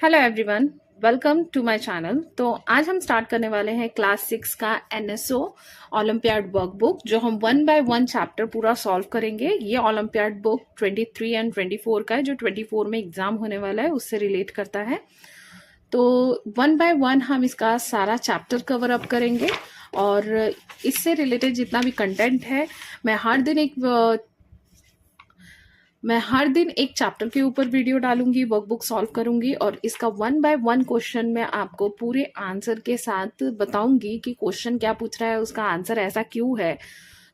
Hello everyone, welcome to my channel. तो आज हम स्टार्ट करने वाले हैं क्लास 6 का एनएसओ ओलंपियाड वर्कबुक, जो हम 1 बाय 1 चैप्टर पूरा सॉल्व करेंगे। ये ओलंपियाड बुक 23 एंड 24 का है, जो 24 में एग्जाम होने वाला है उससे रिलेट करता है। तो 1 बाय 1 हम इसका सारा चैप्टर कवर अप करेंगे और इससे रिलेटेड जितना भी कंटेंट है मैं हर दिन एक चैप्टर के ऊपर वीडियो डालूंगी, वर्कबुक सॉल्व करूंगी और इसका 1 बाय 1 क्वेश्चन मैं आपको पूरे आंसर के साथ बताऊंगी कि क्वेश्चन क्या पूछ रहा है, उसका आंसर ऐसा क्यों है।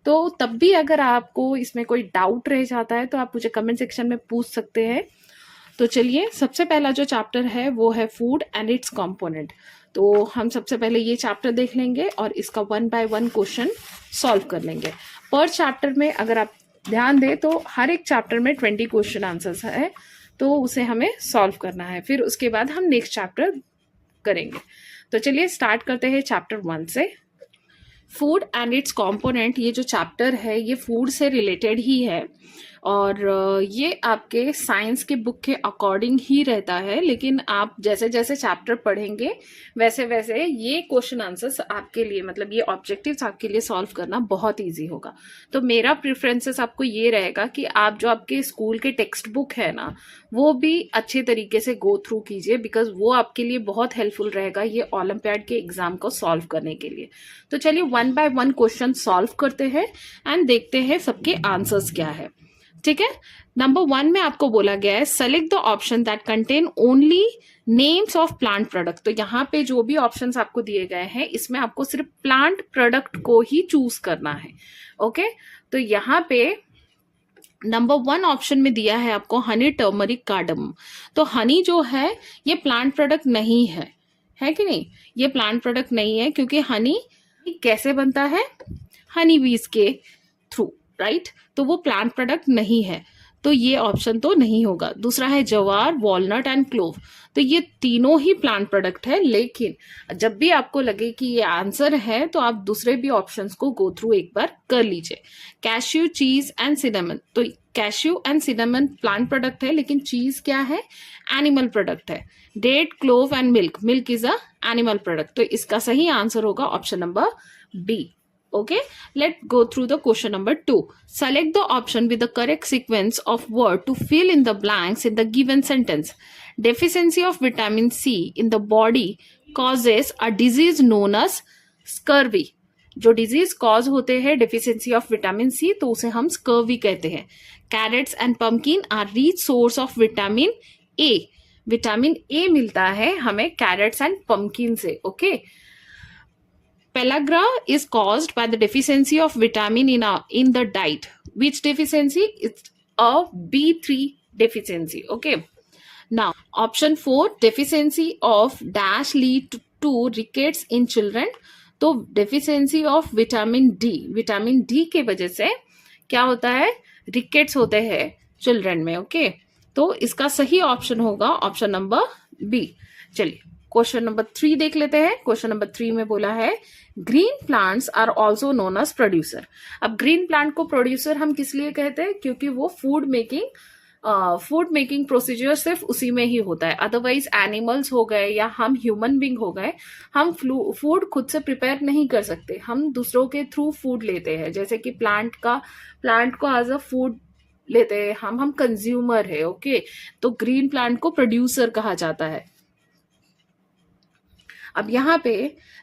तो तब भी अगर आपको इसमें कोई डाउट रह जाता है तो आप मुझे कमेंट सेक्शन में पूछ सकते हैं। तो चलिए, सबसे पहला जो चैप्टर है वो है फूड एंड इट्स कंपोनेंट। तो हम सबसे पहले ये चैप्टर देख लेंगे और इसका 1 बाय 1 क्वेश्चन सॉल्व कर लेंगे। पर चैप्टर में अगर आप ध्यान दें तो हर एक चैप्टर में 20 क्वेश्चन आंसर्स है, तो उसे हमें सॉल्व करना है। फिर उसके बाद हम नेक्स्ट चैप्टर करेंगे। तो चलिए स्टार्ट करते हैं चैप्टर 1 से। फूड एंड इट्स कंपोनेंट, ये जो चैप्टर है ये फूड से रिलेटेड ही है और ये आपके साइंस के बुक के अकॉर्डिंग ही रहता है, लेकिन आप जैसे जैसे चैप्टर पढ़ेंगे वैसे वैसे ये क्वेश्चन आंसर्स आपके लिए, मतलब ये ऑब्जेक्टिव्स आपके लिए सॉल्व करना बहुत इजी होगा। तो मेरा प्रेफरेंसेस आपको ये रहेगा कि आप जो आपके स्कूल के टेक्स्ट बुक है ना, वो भी अच्छे तरीके से गो थ्रू कीजिए, बिकॉज वो आपके लिए बहुत हेल्पफुल रहेगा ये ओलंपियाड के एग्जाम को सॉल्व करने के लिए। तो चलिए 1 बाय 1 क्वेश्चन सॉल्व करते हैं एंड देखते हैं सबके आंसर्स क्या है। ठीक है। नंबर 1 में आपको बोला गया है select the option that contain only names of plant product. तो यहाँ पे जो भी ऑप्शंस आपको दिए गए हैं इसमें आपको सिर्फ प्लांट प्रोडक्ट को ही चूज करना है। ओके, तो यहाँ पे नंबर 1 ऑप्शन में दिया है आपको हनी, टर्मरिक, कार्डमम। तो हनी जो है ये प्लांट प्रोडक्ट नहीं है कि नहीं? ये प्लांट प्रोडक्ट नहीं है, क्योंकि हनी कैसे बनता है? हनी बीज के थ्रू, राइट? तो वो प्लांट प्रोडक्ट नहीं है, तो ये ऑप्शन तो नहीं होगा। दूसरा है जवार, वॉलनट एंड क्लोव। तो ये तीनों ही प्लांट प्रोडक्ट है, लेकिन जब भी आपको लगे कि ये आंसर है तो आप दूसरे भी ऑप्शंस को गो थ्रू एक बार कर लीजिए। Cashew, cheese and cinnamon. तो cashew and cinnamon plant product है, लेकिन चीज क्या है? एनिमल प्रोडक्ट है। Date, clove and milk, milk is a animal product. तो इसका सही आंसर होगा option number B. Okay, let's go through the question number 2. Select the option with the correct sequence of word to fill in the blanks in the given sentence. Deficiency of vitamin C in the body causes a disease known as scurvy. जो disease cause होते हैं deficiency of vitamin C, तो उसे हम scurvy कहते हैं। Carrots and pumpkin are rich source of vitamin A. Vitamin A मिलता है हमें कैरेट्स एंड पम्पकिन से। Okay, Pellagra is caused by the deficiency of vitamin in the diet. Which deficiency? It's a B3 deficiency. Okay. Now, option 4, deficiency of dash lead to rickets in children. तो deficiency of vitamin D, vitamin D के वजह से क्या होता है? Rickets होते हैं children में। ओके, तो इसका सही ऑप्शन होगा ऑप्शन नंबर बी। चलिए क्वेश्चन नंबर 3 देख लेते हैं। क्वेश्चन नंबर 3 में बोला है green plants are also known as producer. अब ग्रीन प्लांट को प्रोड्यूसर हम किस लिए कहते हैं? क्योंकि वो फूड मेकिंग प्रोसीजर सिर्फ उसी में ही होता है। अदरवाइज एनिमल्स हो गए या हम ह्यूमन बींग हो गए, हम फूड खुद से प्रिपेयर नहीं कर सकते, हम दूसरों के थ्रू फूड लेते हैं। जैसे कि प्लांट को एज अ फूड लेते हैं हम कंज्यूमर है। ओके, तो ग्रीन प्लांट को प्रोड्यूसर कहा जाता है। अब यहाँ पे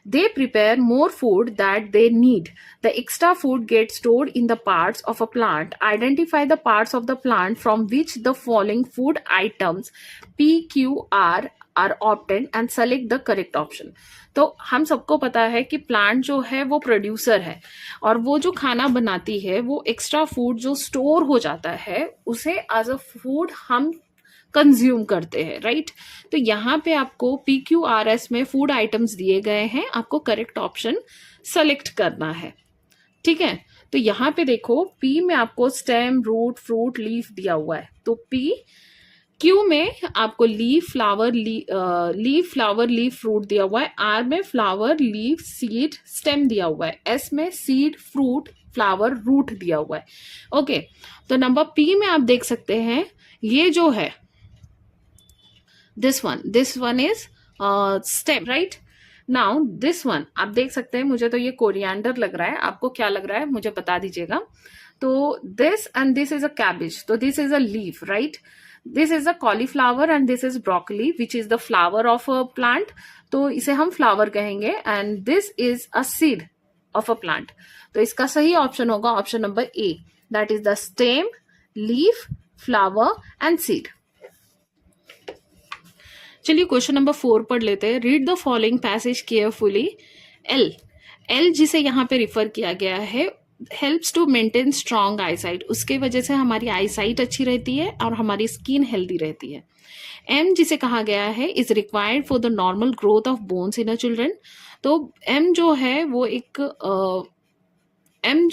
they prepare more food that they need, the extra food get stored in the parts of a plant, identify the parts of the plant from which the following food items PQR are obtained and select the correct option. तो हम सबको पता है कि plant जो है वो producer है और वो जो खाना बनाती है, वो एक्स्ट्रा फूड जो स्टोर हो जाता है उसे एज अ फूड हम कंज्यूम करते हैं, राइट? तो यहाँ पे आपको PQRS में फूड आइटम्स दिए गए हैं, आपको करेक्ट ऑप्शन सेलेक्ट करना है। ठीक है, तो यहाँ पे देखो P में आपको स्टेम, रूट, फ्रूट, लीफ दिया हुआ है। तो Q में आपको लीफ, फ्लावर, लीफ, फ्रूट दिया हुआ है। R में फ्लावर, लीफ, सीड, स्टेम दिया हुआ है। S में सीड, फ्रूट, फ्लावर, रूट दिया हुआ है। ओके, तो नंबर P में आप देख सकते हैं ये जो है this one is stem, right? Now this one आप देख सकते हैं, मुझे तो ये कोरिएंडर लग रहा है, आपको क्या लग रहा है मुझे बता दीजिएगा। तो this and this is a cabbage, तो this is a leaf, right? This is a cauliflower and this is broccoli which is the flower of a plant, तो इसे हम फ्लावर कहेंगे। And this is a seed of a plant, तो इसका सही option होगा option number A, that is the stem, leaf, flower and seed. चलिए question number 4 पढ़ लेते हैं। Read the following passage carefully. L, L जिसे यहाँ पे रिफर किया गया है, helps to maintain strong eyesight, उसके वजह से हमारी आईसाइट अच्छी रहती है और हमारी स्किन हेल्दी रहती है। एम जिसे कहा गया है, is required for the normal growth of bones in a children, तो एम जो है वो एक एम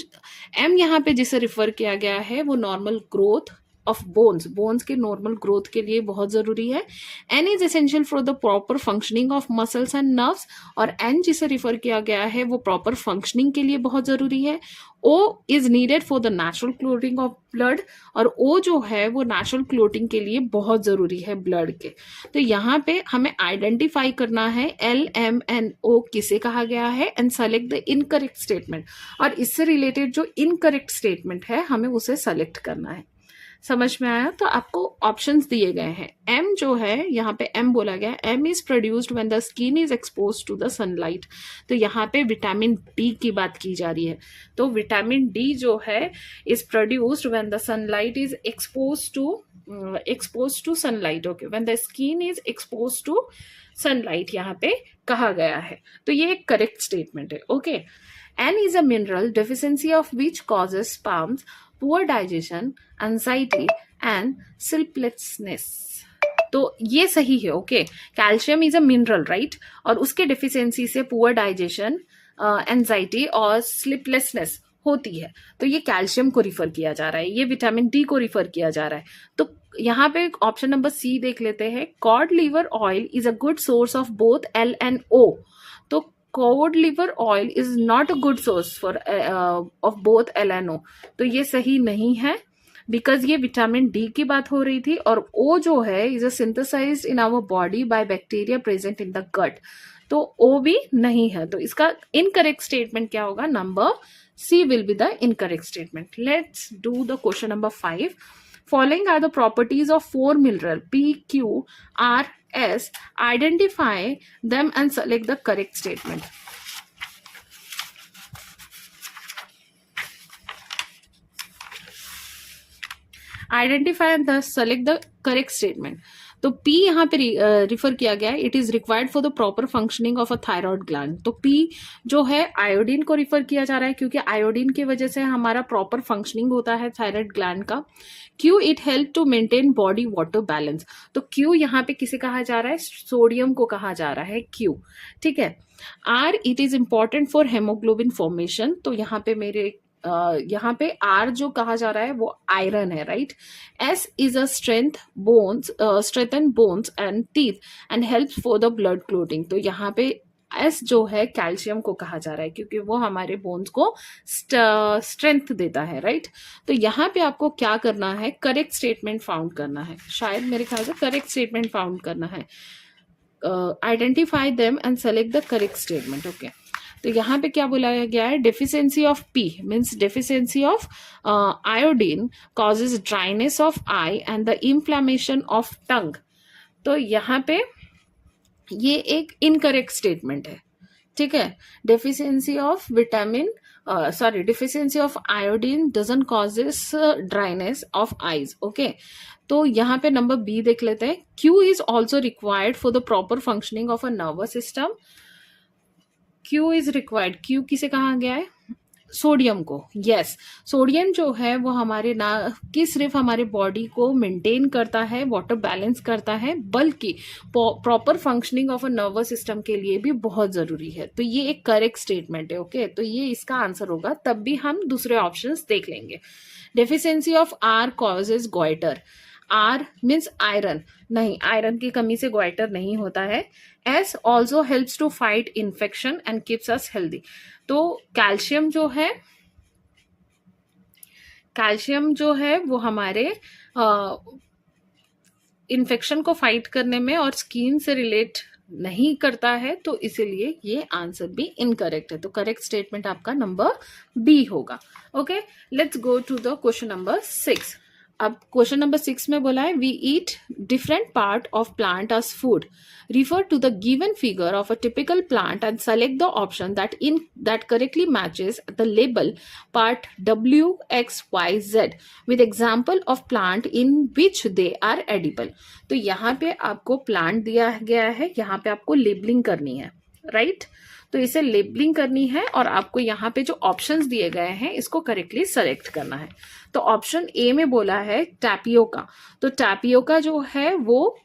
एम यहाँ पे जिसे रिफर किया गया है वो normal growth of bones, bones के नॉर्मल ग्रोथ के लिए बहुत जरूरी है। N is essential for the proper functioning of muscles and nerves, और एन जिसे रिफर किया गया है वो प्रॉपर फंक्शनिंग के लिए बहुत जरूरी है। O is needed for the natural clotting of blood, और ओ जो है वो नेचुरल क्लोटिंग के लिए बहुत जरूरी है ब्लड के। तो यहाँ पे हमें आइडेंटिफाई करना है एल, एम एंड ओ किसे कहा गया है, and select the incorrect statement, और इससे रिलेटेड जो इनकरेक्ट स्टेटमेंट है हमें उसे सेलेक्ट करना है। समझ में आया? तो आपको ऑप्शंस दिए गए हैं। एम जो है यहाँ पे एम बोला गया है, M is produced when the skin is expose to the sunlight, तो यहाँ पे विटामिन डी की बात की जा रही है। तो विटामिन डी जो है is produced when the sunlight is expose to sunlight, okay, when the skin is expose to sunlight यहाँ पे कहा गया है, तो ये एक करेक्ट स्टेटमेंट है, okay. N is a mineral deficiency of which causes spasms, poor digestion, anxiety and sleeplessness. तो ये सही है, okay. Calcium is a mineral, right, और उसके डिफिशियंसी से पुअर डाइजेशन, एंजाइटी और स्लीपलेसनेस होती है, तो ये कैल्शियम को रिफर किया जा रहा है, ये विटामिन डी को रिफर किया जा रहा है। तो यहाँ पे ऑप्शन नंबर सी देख लेते हैं। Cod liver oil is a good source of both L and O, तो cod liver oil is not a good source for of both L and O, तो ये सही नहीं है, बिकॉज ये विटामिन डी की बात हो रही थी, और ओ जो है is a synthesized in our body by bacteria present in the gut, तो ओ भी नहीं है। तो इसका इनकरेक्ट स्टेटमेंट क्या होगा? Number C will be the incorrect statement. Let's do the question number 5। Following are the properties of four mineral P, Q, R, S. Identify them and select the correct statement. Identify and thus select the correct statement. तो P यहाँ पे refer किया गया है, it is required for the proper functioning of a thyroid gland, तो P जो है iodine को रिफर किया जा रहा है, क्योंकि आयोडीन की वजह से हमारा प्रॉपर फंक्शनिंग होता है थायराइड ग्लैंड का। Q, it help to maintain body water balance, तो Q यहाँ पे किसे कहा जा रहा है? सोडियम को कहा जा रहा है Q, ठीक है। R, it is important for haemoglobin formation, तो यहाँ पे मेरे यहाँ पे आर जो कहा जा रहा है वो आयरन है, right. S is a strengthen bones and teeth and help for the blood clotting, तो यहाँ पे एस जो है कैल्शियम को कहा जा रहा है, क्योंकि वो हमारे बोन्स को स्ट्रेंथ देता है, राइट। तो यहाँ पे आपको क्या करना है? करेक्ट स्टेटमेंट फाउंड करना है, शायद मेरे ख्याल से करेक्ट स्टेटमेंट फाउंड करना है। Identify them and select the correct statement, okay. तो यहाँ पे क्या बोला गया है? Deficiency of P means deficiency of iodine causes dryness of I and the inflammation of tongue, तो यहाँ पे ये एक इनकरेक्ट स्टेटमेंट है, ठीक है। Deficiency of vitamin deficiency of iodine doesn't causes dryness of eyes, okay. तो यहाँ पे नंबर बी देख लेते हैं। Q is also required for the proper functioning of a nervous system, Q is required, Q किसे कहा गया है? सोडियम को, यस। सोडियम जो है वो हमारे ना कि सिर्फ हमारे बॉडी को मेंटेन करता है, वाटर बैलेंस करता है, बल्कि proper functioning of a nervous system के लिए भी बहुत जरूरी है, तो ये एक करेक्ट स्टेटमेंट है, ओके। तो ये इसका आंसर होगा, तब भी हम दूसरे ऑप्शंस देख लेंगे। Deficiency of R causes goiter, R means iron, नहीं, आयरन की कमी से गोइटर नहीं होता है। S also helps to fight infection and keeps us healthy, तो कैल्शियम जो है वो हमारे इन्फेक्शन को फाइट करने में और स्किन से रिलेट नहीं करता है, तो इसीलिए ये आंसर भी इनकरेक्ट है। तो करेक्ट स्टेटमेंट आपका नंबर बी होगा। Okay, let's go to the question number 6। अब क्वेश्चन नंबर 6 में बोला है we eat different part of plant as food, refer to the given figure of a typical plant and select the option that correctly matches the label part W X Y Z with example of plant in which they are edible। तो यहाँ पे आपको plant दिया गया है, यहाँ पे आपको लेबलिंग करनी है, राइट? तो इसे लेबलिंग करनी है और आपको यहाँ पे जो ऑप्शंस दिए गए हैं इसको करेक्टली सेलेक्ट करना है। तो ऑप्शन ए में बोला है टैपियोका, तो टैपियोका जो है वो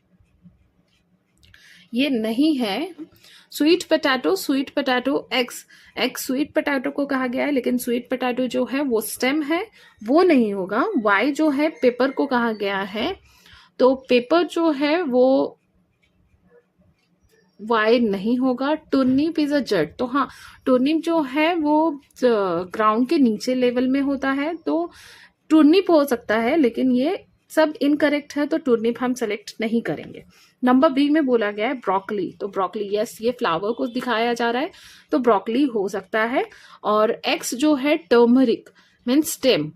ये नहीं है। Sweet potato x sweet potato को कहा गया है, लेकिन स्वीट पोटैटो जो है वो स्टेम है, वो नहीं होगा। वाई जो है पेपर को कहा गया है, तो पेपर जो है वो वाई नहीं होगा। टुर्निप इज अ जड, तो हाँ टुर्निप जो है वो ग्राउंड के नीचे लेवल में होता है, तो टुर्निप हो सकता है, लेकिन ये सब इनकरेक्ट है, तो टुर्निप हम सेलेक्ट नहीं करेंगे। नंबर बी में बोला गया है ब्रोकली, तो ब्रोकली यस ये फ्लावर को दिखाया जा रहा है, तो ब्रोकली हो सकता है। और एक्स जो है टर्मरिक मीन्स स्टेम,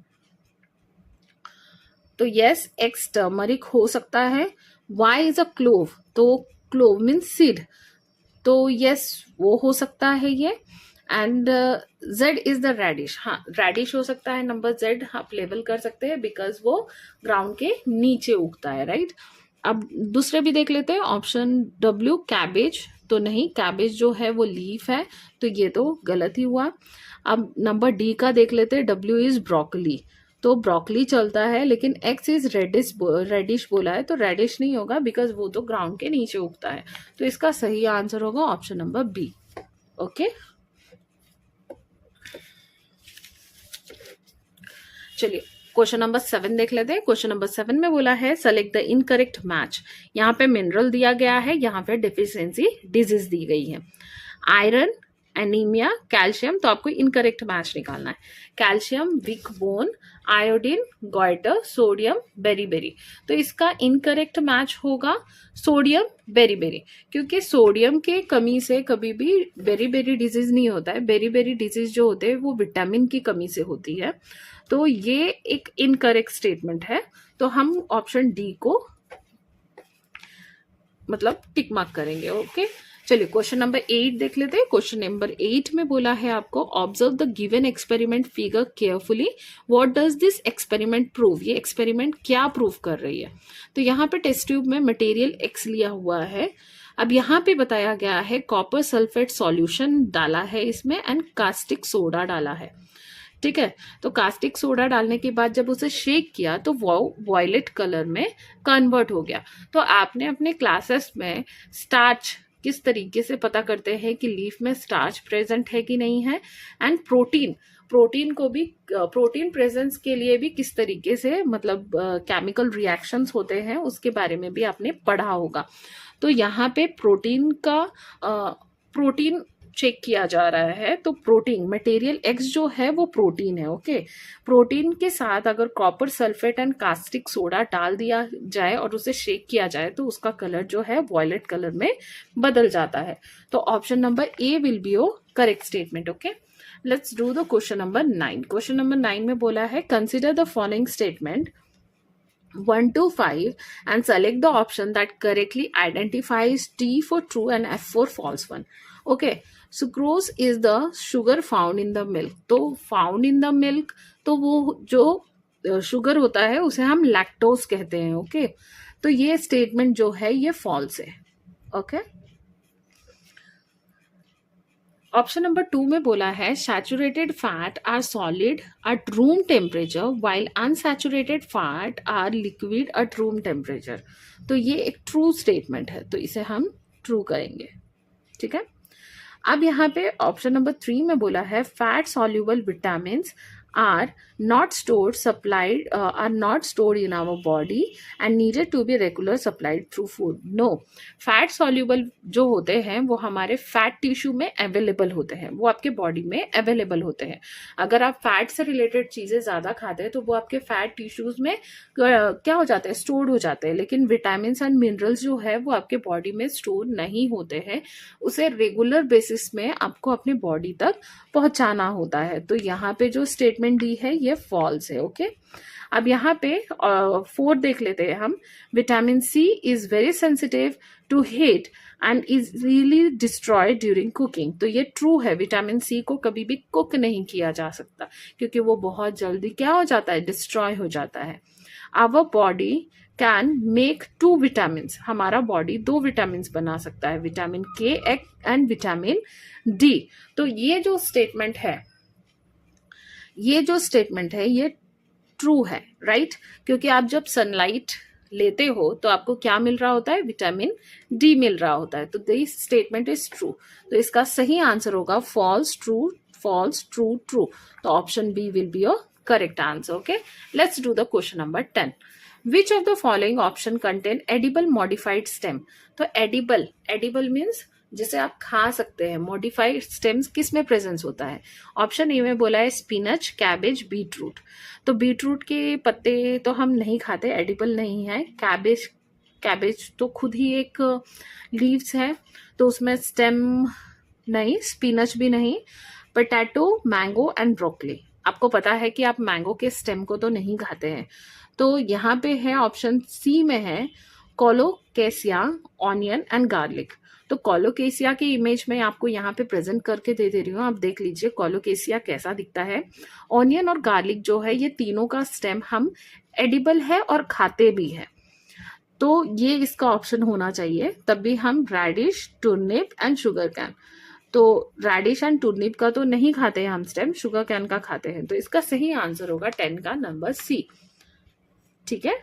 तो यस एक्स टर्मरिक हो सकता है। वाई इज अ क्लोव, तो क्लोव मीन्स सीड, तो यस वो हो सकता है ये। And Z is the radish, हाँ रेडिश हो सकता है। नंबर जेड आप लेबल कर सकते हैं बिकॉज वो ग्राउंड के नीचे उगता है, राइट? अब दूसरे भी देख लेते हैं। ऑप्शन डब्ल्यू कैबेज, तो नहीं कैबेज जो है वो लीफ है, तो ये तो गलत ही हुआ। अब नंबर डी का देख लेते हैं, डब्ल्यू इज ब्रोकली, तो ब्रोकली चलता है, लेकिन एक्स इज रेडिश बोला है, तो रेडिश नहीं होगा बिकॉज वो तो ग्राउंड के नीचे उगता है। तो इसका सही आंसर होगा ऑप्शन नंबर बी। ओके, चलिए क्वेश्चन नंबर 7 देख लेते हैं। क्वेश्चन नंबर 7 में बोला है सेलेक्ट द इनकरेक्ट मैच। यहाँ पे मिनरल दिया गया है, यहाँ पे डिफिशियंसी डिजीज दी गई है। आयरन, एनीमिया, कैल्शियम, तो आपको इनकरेक्ट मैच निकालना है। Calcium weak bone, iodine goitre, sodium beriberi, तो इसका इनकरेक्ट मैच होगा सोडियम बेरीबेरी, क्योंकि सोडियम के कमी से कभी भी बेरीबेरी डिजीज नहीं होता है। बेरीबेरी डिजीज जो होते हैं वो विटामिन की कमी से होती है, तो ये एक इनकरेक्ट स्टेटमेंट है। तो हम ऑप्शन डी को मतलब टिक मार्क करेंगे। ओके, चलिए क्वेश्चन नंबर 8 देख लेते हैं। क्वेश्चन नंबर 8 में बोला है आपको observe the given experiment figure carefully, what does this experiment prove, ये एक्सपेरिमेंट क्या प्रूव कर रही है। तो यहाँ पे टेस्ट ट्यूब में मटेरियल एक्स लिया हुआ है। अब यहाँ पे बताया गया है कॉपर सल्फेट सॉल्यूशन डाला है इसमें एंड कास्टिक सोडा डाला है, ठीक है। तो कास्टिक सोडा डालने के बाद जब उसे शेक किया तो वो वॉयलेट कलर में कन्वर्ट हो गया। तो आपने अपने क्लासेस में स्टार्च किस तरीके से पता करते हैं कि लीफ में स्टार्च प्रेजेंट है कि नहीं है, एंड प्रोटीन को भी प्रोटीन प्रेजेंस के लिए भी किस तरीके से मतलब केमिकल रिएक्शंस होते हैं उसके बारे में भी आपने पढ़ा होगा। तो यहाँ पे प्रोटीन चेक किया जा रहा है, तो प्रोटीन मटेरियल एक्स जो है वो प्रोटीन है। ओके, प्रोटीन के साथ अगर copper sulphate and caustic soda डाल दिया जाए और उसे शेक किया जाए तो उसका कलर जो है वॉयलेट कलर में बदल जाता है। तो option number A will be your correct statement. Okay, let's do the question number 9। Question number 9 में बोला है consider the following statement 1 to 5 and select the option that correctly identifies T for true and F for false one. Okay, sucrose is the sugar found in the milk. तो found in the milk तो वो जो sugar होता है उसे हम lactose कहते हैं। ओके, तो ये स्टेटमेंट जो है ये फॉल्स है। ओके, ऑप्शन नंबर 2 में बोला है saturated fat are solid at room temperature while unsaturated fat are liquid at room temperature. तो ये एक ट्रू स्टेटमेंट है, तो इसे हम ट्रू करेंगे, ठीक है। अब यहाँ पे ऑप्शन नंबर 3 में बोला है fat soluble vitamin are not stored in our body and needed to be regular supplied through food. No, fat soluble जो होते हैं वो हमारे फैट टिश्यू में अवेलेबल होते हैं, वो आपके बॉडी में अवेलेबल होते हैं. अगर आप फैट से रिलेटेड चीजें ज्यादा खाते हैं तो वो आपके फैट टिश्यूज में क्या हो जाते हैं, स्टोर्ड हो जाते हैं. लेकिन विटामिन एंड मिनरल्स जो है वो आपके बॉडी में स्टोर नहीं होते हैं, उसे रेगुलर बेसिस में आपको अपनी बॉडी तक पहुंचाना होता है. तो यहाँ पे जो स्टेटमेंट दी है ये फॉल्स है. ओके, अब यहाँ पे 4 देख लेते हैं हम. Vitamin C is very sensitive to heat and is really destroyed during cooking. तो ये ट्रू है, विटामिन सी को कभी भी कुक नहीं किया जा सकता क्योंकि वो बहुत जल्दी क्या हो जाता है, डिस्ट्रॉय हो जाता है. Our body can make 2 vitamin, हमारा बॉडी 2 विटामिन बना सकता है, विटामिन के एंड विटामिन डी. तो ये जो स्टेटमेंट है ये ट्रू है, राइट? क्योंकि आप जब सनलाइट लेते हो तो आपको क्या मिल रहा होता है, विटामिन डी मिल रहा होता है. तो दिस स्टेटमेंट इज ट्रू. तो इसका सही आंसर होगा false, true, false, true, true. तो option B will be your correct answer. Okay, let's do the question number 10. Which of the following option contain edible modified stem? तो edible means जिसे आप खा सकते हैं. मॉडिफाइड स्टेम्स किस में presence होता है? ऑप्शन ए में बोला है स्पिनच, कैबेज, बीटरूट. तो बीटरूट के पत्ते तो हम नहीं खाते, एडिबल नहीं है. कैबेज तो खुद ही एक लीव्स है तो उसमें स्टेम नहीं, स्पिनच भी नहीं. Potato, mango and broccoli. आपको पता है कि आप मैंगो के स्टेम को तो नहीं खाते हैं. तो यहाँ पे है ऑप्शन सी में है कोलोकेसिया, ऑनियन एंड गार्लिक. तो कोलोकेसिया की इमेज में आपको यहाँ पे प्रेजेंट करके दे रही हूँ, आप देख लीजिए कोलोकेसिया कैसा दिखता है. ऑनियन और गार्लिक जो है ये तीनों का स्टेम हम एडिबल है और खाते भी है. तो ये इसका ऑप्शन होना चाहिए. तब भी हम रेडिश, टुर्निप एंड शुगर कैन. तो रेडिश एंड टुर्निप का तो नहीं खाते हैं हम स्टेम, शुगर कैन का खाते हैं. तो इसका सही आंसर होगा 10 का नंबर सी. ठीक है,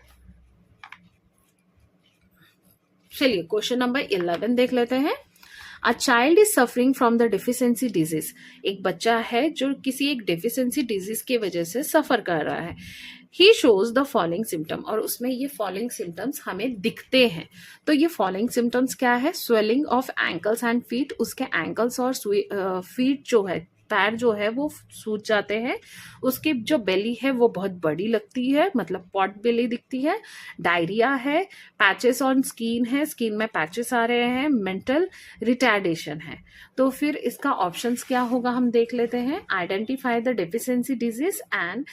चलिए क्वेश्चन नंबर 11 देख लेते हैं. A child is suffering from the deficiency disease. एक बच्चा है जो किसी एक डेफिशिएंसी डिजीज की वजह से सफर कर रहा है. ही शोज द फॉलोइंग सिम्टम, और उसमें ये फॉलोइंग सिम्टम्स हमें दिखते हैं. तो ये फॉलोइंग सिम्टम्स क्या है? Swelling of ankles and feet. उसके एंकल्स और फीट जो है, पैर जो है वो सूज जाते हैं. उसकी जो बेली है वो बहुत बड़ी लगती है, मतलब पॉट बेली दिखती है. डायरिया है, पैचेस ऑन स्किन है, स्किन में पैचेस आ रहे हैं, मेंटल रिटार्डेशन है. तो फिर इसका ऑप्शंस क्या होगा हम देख लेते हैं. Identify the deficiency disease and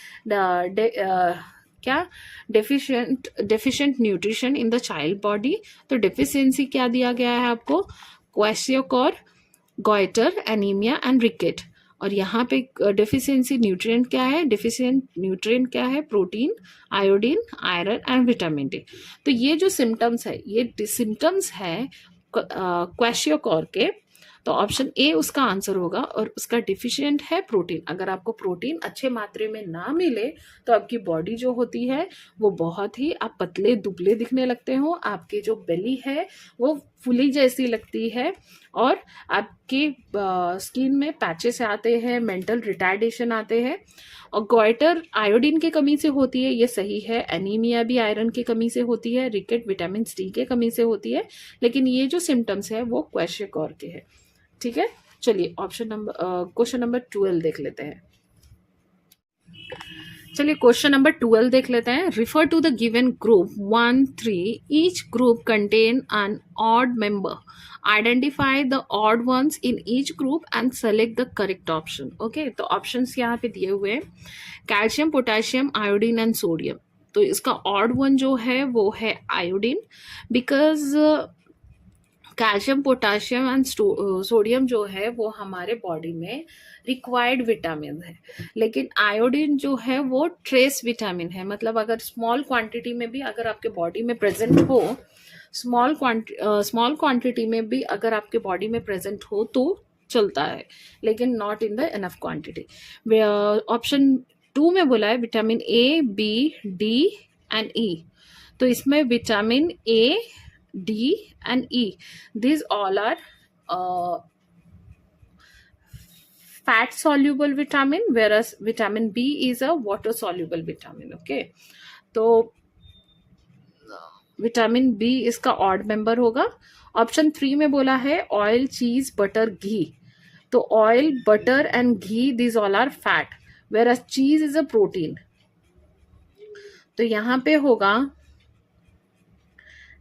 क्या deficient nutrition in the child body. तो डेफिशिएंसी क्या दिया गया है आपको? Kwashiorkor, goitre, anaemia and rickets. और यहाँ पे डेफिशिएंसी न्यूट्रिएंट क्या है? डेफिशिएंट न्यूट्रिएंट क्या है? Protein, iodine, iron and vitamin D. तो ये जो सिम्टम्स है ये सिम्टम्स है क्वेश्योकॉर के. तो ऑप्शन ए उसका आंसर होगा, और उसका डिफिशिएंट है प्रोटीन. अगर आपको प्रोटीन अच्छे मात्रे में ना मिले तो आपकी बॉडी जो होती है वो बहुत ही, आप पतले दुबले दिखने लगते हो. आपकी जो बेली है वो फुली जैसी लगती है, और आपकी स्किन में पैचेस आते हैं, मेंटल रिटार्डेशन आते हैं. और गॉइटर आयोडीन की कमी से होती है, ये सही है. एनीमिया भी आयरन की कमी से होती है. रिकेट विटामिन डी के कमी से होती है. लेकिन ये जो सिम्टम्स है वो क्वेश्योकॉर के है. ठीक है, चलिए क्वेश्चन नंबर 12 देख लेते हैं. चलिए क्वेश्चन नंबर 12 देख लेते हैं. Refer to the given group 1, 3. Each group contain an odd member. Identify the odd ones in each group and select the correct option. Okay, तो ऑप्शंस यहाँ पे दिए हुए हैं. Calcium, potassium, iodine and sodium. तो इसका ऑड वन जो है वो है iodine, because calcium, potassium and sodium जो है वो हमारे बॉडी में रिक्वायर्ड विटामिन है. लेकिन आयोडीन जो है वो ट्रेस विटामिन है. मतलब अगर स्मॉल क्वांटिटी में भी अगर आपके बॉडी में प्रेजेंट हो, स्मॉल क्वांटिटी में भी अगर आपके बॉडी में प्रेजेंट हो तो चलता है, लेकिन not in the enough quantity. Option 2 में बोला है vitamin A, B, D and E. तो इसमें vitamin A, D and E, these all are fat soluble vitamin, whereas vitamin B is a water soluble vitamin. Okay, तो vitamin B इसका odd member होगा. Option 3 में बोला है oil, cheese, butter, ghee. तो oil, butter and ghee, this all are fat, where cheese is a protein. तो यहां पे होगा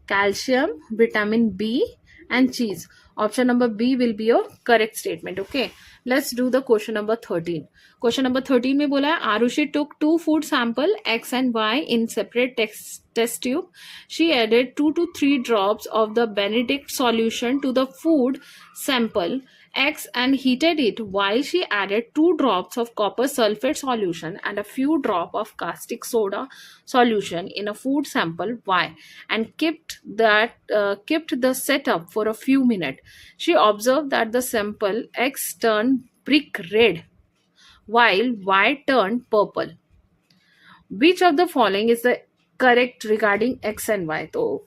calcium, vitamin B and cheese. Option number B will be your correct statement. Okay, let's do the question number 13. Question number 13 में बोला है Arushi took 2 food sample X and Y in separate test tube. She added 2 to 3 drops of the Benedict solution to the food sample X and heated it, while she added 2 drops of copper sulfate solution and a few drops of caustic soda solution in a food sample Y, and kept the setup for a few minutes. She observed that the sample X turned brick red while Y turned purple. Which of the following is the correct regarding X and Y? तो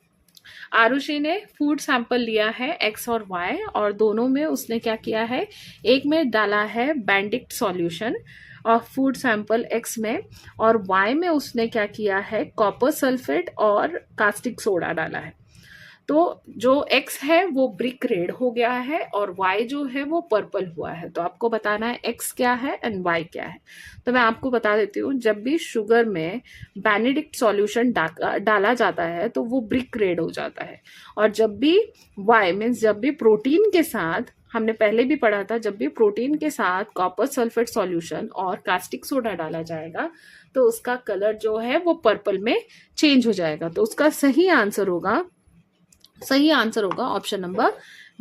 आरुषि ने food sample लिया है x और Y, और दोनों में उसने क्या किया है, एक में डाला है बेंडिक्ट सॉल्यूशन और फूड सैंपल एक्स में, और वाई में उसने क्या किया है, कॉपर सल्फेट और कास्टिक सोडा डाला है. तो जो x है वो ब्रिक रेड हो गया है और y जो है वो पर्पल हुआ है. तो आपको बताना है x क्या है एंड y क्या है. तो मैं आपको बता देती हूँ, जब भी शुगर में बेनेडिक्ट सॉल्यूशन डाला जाता है तो वो ब्रिक रेड हो जाता है, और जब भी y मीन्स जब भी प्रोटीन के साथ, हमने पहले भी पढ़ा था, जब भी प्रोटीन के साथ कॉपर सल्फेट सॉल्यूशन और कास्टिक सोडा डाला जाएगा तो उसका कलर जो है वो पर्पल में चेंज हो जाएगा. तो उसका सही आंसर होगा option number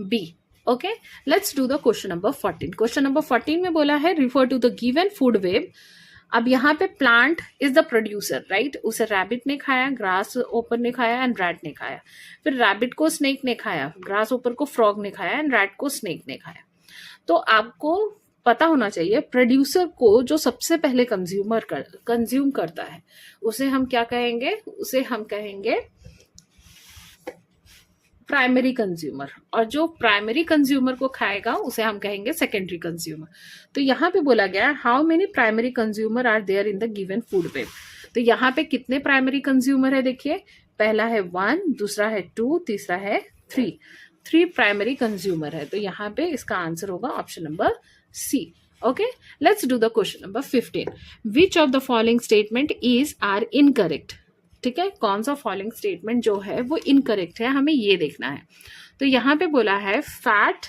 B. Okay, let's do the question number 14. Question number 14 में बोला है refer to the given food web. अब यहाँ पे plant is the producer, right. उसे रैबिट ने खाया, ग्रास ओपर ने खाया एंड रैट ने खाया. फिर रैबिट को स्नेक ने खाया, ग्रास ओपर को फ्रॉग ने खाया एंड रैट को स्नेक ने खाया. तो आपको पता होना चाहिए प्रोड्यूसर को जो सबसे पहले कंज्यूम करता है उसे हम क्या कहेंगे, उसे हम कहेंगे प्राइमरी कंज्यूमर, और जो प्राइमरी कंज्यूमर को खाएगा उसे हम कहेंगे सेकेंडरी कंज्यूमर. तो यहाँ पे बोला गया how many primary consumer are there in the given food web. तो यहाँ पे कितने प्राइमरी कंज्यूमर है, देखिए, पहला है 1, दूसरा है 2, तीसरा है 3 प्राइमरी कंज्यूमर है. तो यहाँ पे इसका आंसर होगा option number C. Okay, let's do the question number 15. Which of the following statement is are incorrect. ठीक है, कौन सा फॉलोइंग स्टेटमेंट जो है वो इनकरेक्ट है, हमें ये देखना है. तो यहाँ पे बोला है fat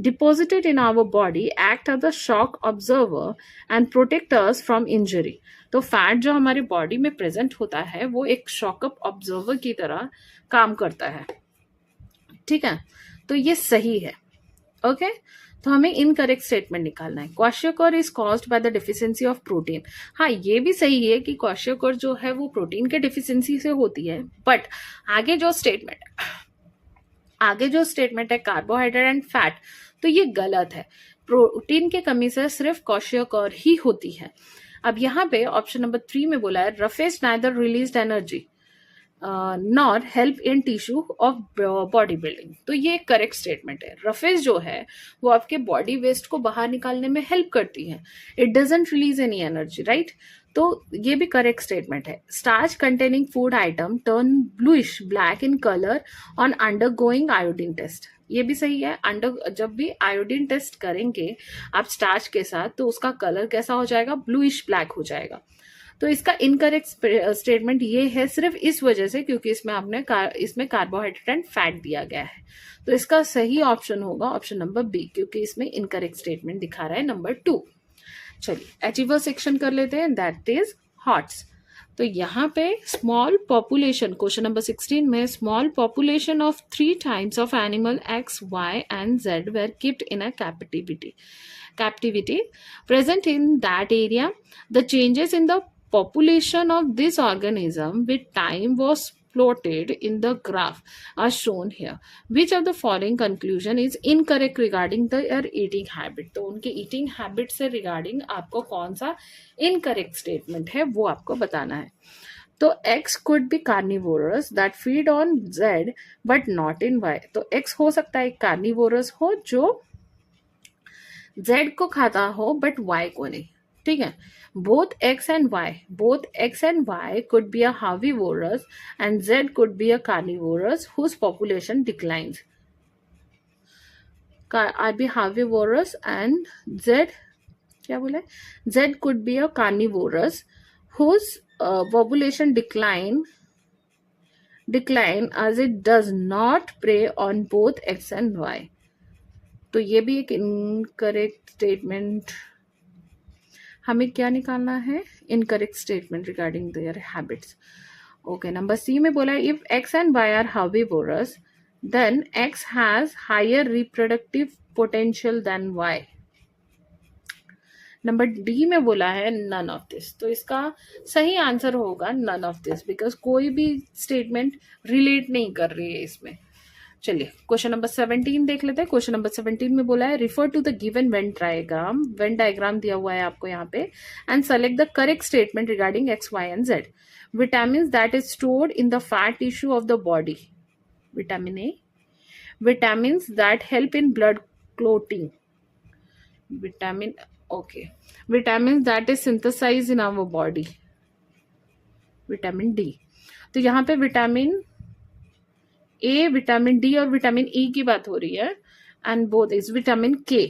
deposited in our body act as a shock observer and protect us from injury. तो फैट जो हमारे बॉडी में प्रेजेंट होता है वो एक शॉकअप ऑब्जर्वर की तरह काम करता है. ठीक है, तो ये सही है. ओके, तो हमें इनकरेक्ट स्टेटमेंट निकालना है. Kwashiorkor is caused by the deficiency of protein. हाँ, ये भी सही है कि क्वाशियोकोर जो है वो प्रोटीन के डेफिशिएंसी से होती है, बट आगे जो स्टेटमेंट है कार्बोहाइड्रेट एंड फैट, तो ये गलत है. प्रोटीन के कमी से सिर्फ क्वाशियोकोर ही होती है. अब यहाँ पे ऑप्शन नंबर 3 में बोला है roughage neither released energy not help in tissue of body building. तो ये करेक्ट स्टेटमेंट है. रफेज जो है वो आपके बॉडी वेस्ट को बाहर निकालने में हेल्प करती है. It doesn't release any energy, right. तो ये भी करेक्ट स्टेटमेंट है. Starch containing food item turn bluish black in colour on undergoing iodine test. ये भी सही है. जब भी आयोडीन टेस्ट करेंगे आप स्टार्च के साथ तो उसका कलर कैसा हो जाएगा, ब्लूइश ब्लैक हो जाएगा. तो इसका इनकरेक्ट स्टेटमेंट ये है सिर्फ इस वजह से क्योंकि इसमें कार्बोहाइड्रेट एंड फैट दिया गया है. तो इसका सही ऑप्शन होगा ऑप्शन नंबर बी, क्योंकि इसमें इनकरेक्ट स्टेटमेंट दिखा रहा है नंबर 2. चलिए अचीवर सेक्शन कर लेते हैं, दैट इज हॉट्स. तो यहाँ पे स्मॉल पॉपुलेशन, क्वेश्चन नंबर 16 में small population of 3 types of animal X, Y and Z were kept in a captivity present in that area. The changes in the population of this organism with time was plotted in the graph as shown here. Which of the following conclusion is incorrect regarding their eating habit? तो उनके eating habit से regarding आपको कौन सा incorrect statement है वो आपको बताना है. तो X could be carnivorous that feed on Z but not in Y. तो X हो सकता है carnivorous हो जो जेड को खाता हो बट वाई को नहीं, ठीक है। Both X and Y could be a herbivorous and Z could be a carnivorous whose population declines. Are be herbivorous and Z, क्या बोला, Z could be a carnivorous whose population decline as it does not prey on both x and y। तो ये भी एक incorrect statement, हमें क्या निकालना है, incorrect statement regarding their habits. Okay, number C में बोला if X and Y are herbivorous then X has higher reproductive potential than Y. Number D में बोला है नन ऑफ दिस, तो इसका सही आंसर होगा नन ऑफ दिस, बिकॉज कोई भी स्टेटमेंट रिलेट नहीं कर रही है इसमें। चलिए क्वेश्चन नंबर 17 देख लेते हैं। क्वेश्चन नंबर 17 में बोला है refer to the given Venn diagram दिया हुआ है आपको यहाँ पे, and select the correct statement regarding X Y and Z. Vitamin that is stored in the fat tissue of the body, vitamin A. Vitamin that help in blood clotting, vitamin, okay. Vitamin that is synthesize in our body, vitamin D. तो यहाँ पे vitamin A, vitamin D और vitamin E की बात हो रही है, and both is vitamin के।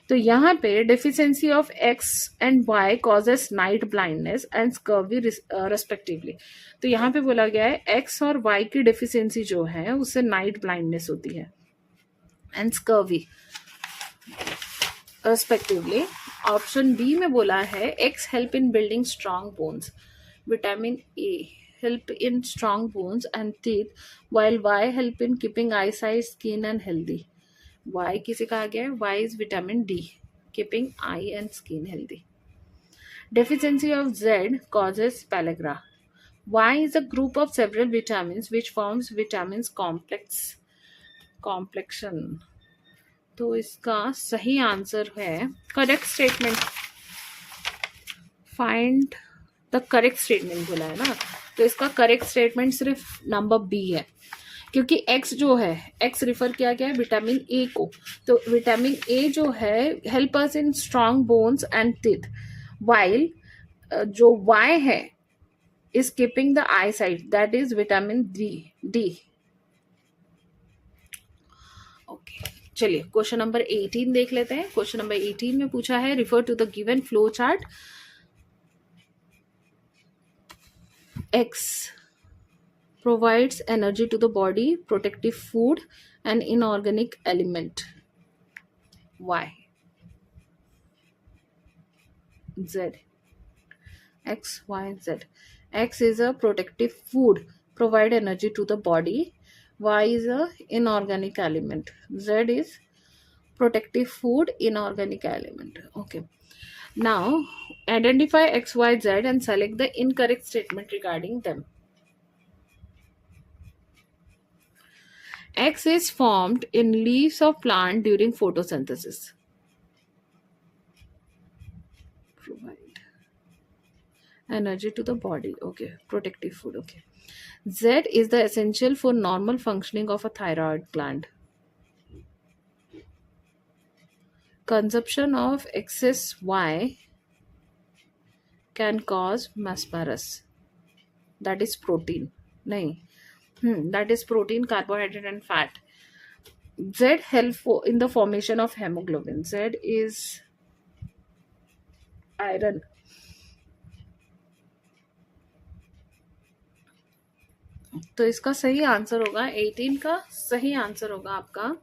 तो यहाँ पे deficiency of X and Y causes night blindness and scurvy respectively. तो यहाँ पे बोला गया है एक्स और वाई की डेफिशिएंसी जो है उससे नाइट ब्लाइंडनेस होती है and scurvy respectively. Option B में बोला है X help in building strong bones, vitamin A help in strong bones and teeth, while Y help in keeping eyesight, skin and healthy। Y किसे कहा गया है, Y is vitamin D, keeping eye and skin healthy। Deficiency of Z causes pellagra। Y is a group of several vitamins which forms vitamins complexion। तो इसका सही answer है correct statement, find the correct statement बोला है ना, तो इसका correct statement सिर्फ नंबर बी है, क्योंकि एक्स जो है, एक्स रिफर किया गया है विटामिन ए को। तो विटामिन ए जो है help us in strong bones and teeth, while जो वाई है is keeping the I site, that is vitamin D. Okay, चलिए क्वेश्चन नंबर 18 देख लेते हैं। क्वेश्चन नंबर 18 में पूछा है refer to the given flow chart. X provides energy to the body, protective food and inorganic element। Y, Z, X, Y, Z। X is a protective food, provide energy to the body. Y is a inorganic element. Z is protective food, inorganic element। Okay. Now, identify X, Y, Z and select the incorrect statement regarding them। X is formed in leaves of plant during photosynthesis। Provide energy to the body, okay, protective food, okay। Z is the essential for normal functioning of a thyroid gland। Consumption of excess Y can cause mesmerism, that is protein, nahi, that is protein, carbohydrate and fat। Z help in the formation of hemoglobin, Z is iron। तो इसका सही answer होगा 18 का सही answer होगा आपका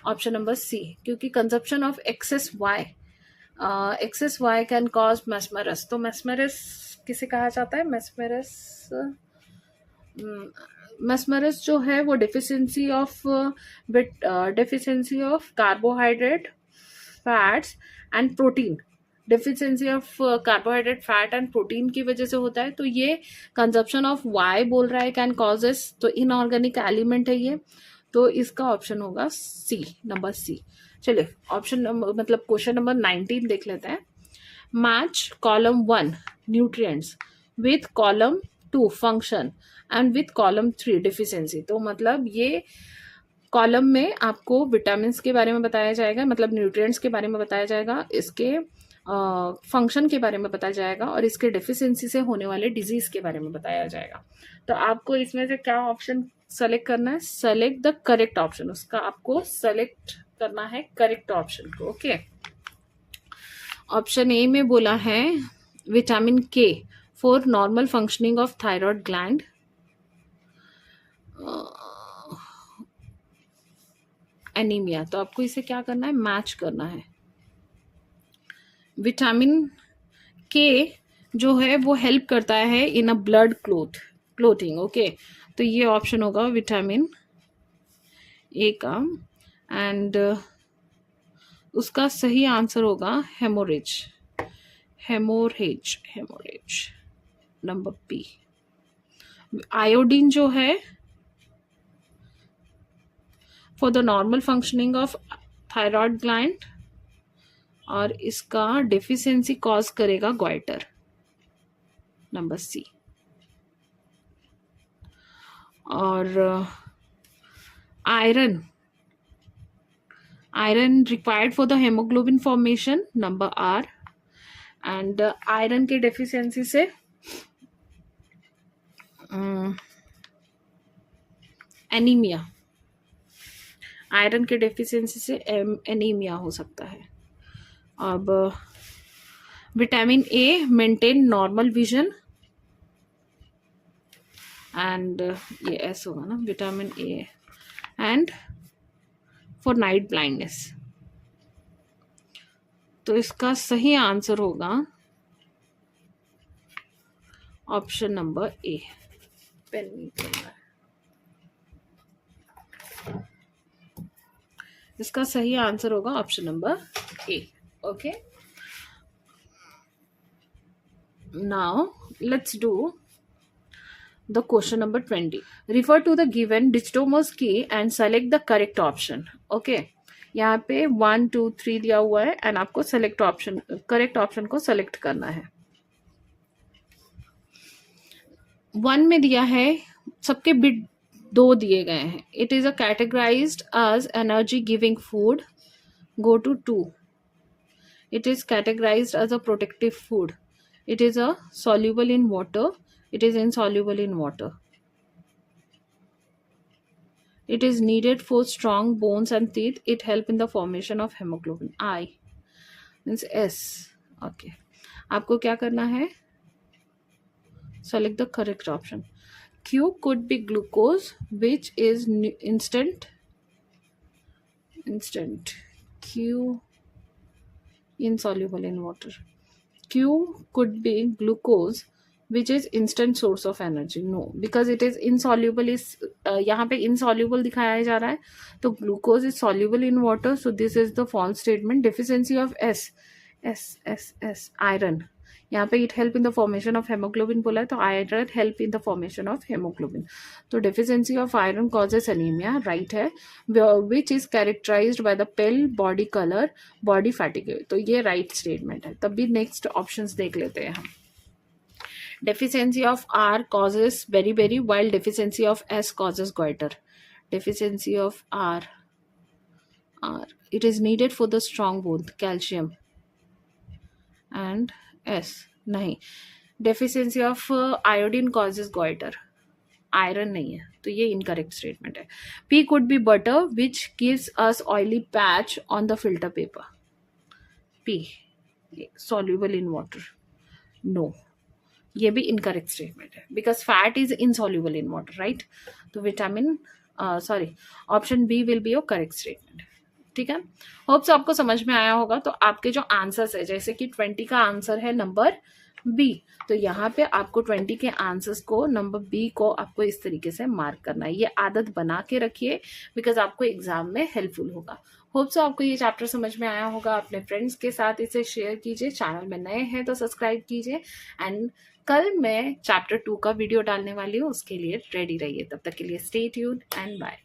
option number C, क्योंकि consumption of excess Y can cause marasmus. तो मेस्मरस किसे कहा जाता है, मेस्मरस जो है वो deficiency of carbohydrate, fats and protein, deficiency of carbohydrate, fat and protein की वजह से होता है। तो ये कंजप्शन ऑफ वाई बोल रहा है कैन कॉजेस, तो इनऑर्गेनिक एलिमेंट है ये, तो इसका ऑप्शन होगा सी, नंबर सी। चलिए ऑप्शन नंबर मतलब क्वेश्चन नंबर 19 देख लेते हैं। Match column 1 nutrients with column 2 function and with column 3 deficiency. तो मतलब ये कॉलम में आपको विटामिन के बारे में बताया जाएगा, मतलब न्यूट्रिएंट्स के बारे में बताया जाएगा, इसके फंक्शन के बारे में बताया जाएगा और इसके डेफिशिएंसी से होने वाले डिजीज के बारे में बताया जाएगा। तो आपको इसमें से क्या ऑप्शन सेलेक्ट करना है? सेलेक्ट द करेक्ट ऑप्शन, उसका आपको सेलेक्ट करना है करेक्ट ऑप्शन को। ओके, ऑप्शन ए में बोला है विटामिन के for normal functioning of thyroid gland. Anaemia, तो आपको इसे क्या करना है? मैच करना है। विटामिन के जो है वो हेल्प करता है इन अ ब्लड क्लोटिंग। ओके, तो ये ऑप्शन होगा विटामिन ए का, एंड उसका सही आंसर होगा हेमोरेज नंबर बी। आयोडीन जो है for the normal functioning of thyroid gland, और इसका डेफिशिएंसी कॉज करेगा गॉइटर, नंबर सी। और iron required for the haemoglobin formation, number R. And iron के डेफिशिएंसी से एनीमिया, आयरन के डेफिशिएंसी से एनीमिया हो सकता है। अब vitamin A maintain normal vision, and ये एस होगा ना, vitamin A, and for night blindness. तो इसका सही आंसर होगा ऑप्शन नंबर ए। पेन नहीं चल रहा है। इसका सही आंसर होगा option number A. Okay, now let's do the question number 20. Refer to the given dichotomous key and select the correct option. Okay, यहाँ पे 1 2 3 दिया हुआ है एंड आपको सेलेक्ट ऑप्शन, करेक्ट ऑप्शन को सेलेक्ट करना है। 1 में दिया है, सबके बिट 2 दिए गए हैं। It is a categorised as energy giving food, go to 2। It is categorised as a protective food, it is a soluble in water, it is insoluble in water. It is needed for strong bones and teeth. It help in the formation of hemoglobin. I means S. Okay, आपको क्या करना है? Select the correct option. Q could be glucose, which is instant. Q insoluble in water. Q could be glucose, which is instant source of energy. No, because it is insoluble is यहाँ पे insoluble दिखाया जा रहा है, तो glucose is soluble in water, so this is the false statement. Deficiency of S, iron, यहाँ पे it help in the formation of hemoglobin बोला है, तो iron help in the formation of hemoglobin. तो deficiency of iron causes anemia, right है, which is characterized by the pale body color, body fatigue. तो ये right statement है। तब भी next options देख लेते हैं हम। Deficiency of R causes beriberi, while deficiency of S causes goiter. Deficiency of R, it is needed for the strong bone, calcium. And S, नहीं, deficiency of iodine causes goiter, iron नहीं है, तो ये incorrect statement है। P could be butter, which gives us oily patch on the filter paper. P, soluble in water. No, ये भी incorrect statement है, because fat is insoluble in water, right. तो vitamin option B will be your correct statement. ठीक है, hopes आपको समझ में आया होगा। तो आपके जो आंसर्स है, जैसे कि 20 का आंसर है नंबर बी, तो यहाँ पे आपको 20 के आंसर्स को, नंबर बी को आपको इस तरीके से मार्क करना है। ये आदत बना के रखिए, बिकॉज आपको एग्जाम में हेल्पफुल होगा। होप्स आपको ये चैप्टर समझ में आया होगा। अपने फ्रेंड्स के साथ इसे शेयर कीजिए। चैनल में नए हैं तो सब्सक्राइब कीजिए, एंड कल मैं चैप्टर 2 का वीडियो डालने वाली हूँ, उसके लिए रेडी रहिए। तब तक के लिए स्टे ट्यून्ड एंड बाय।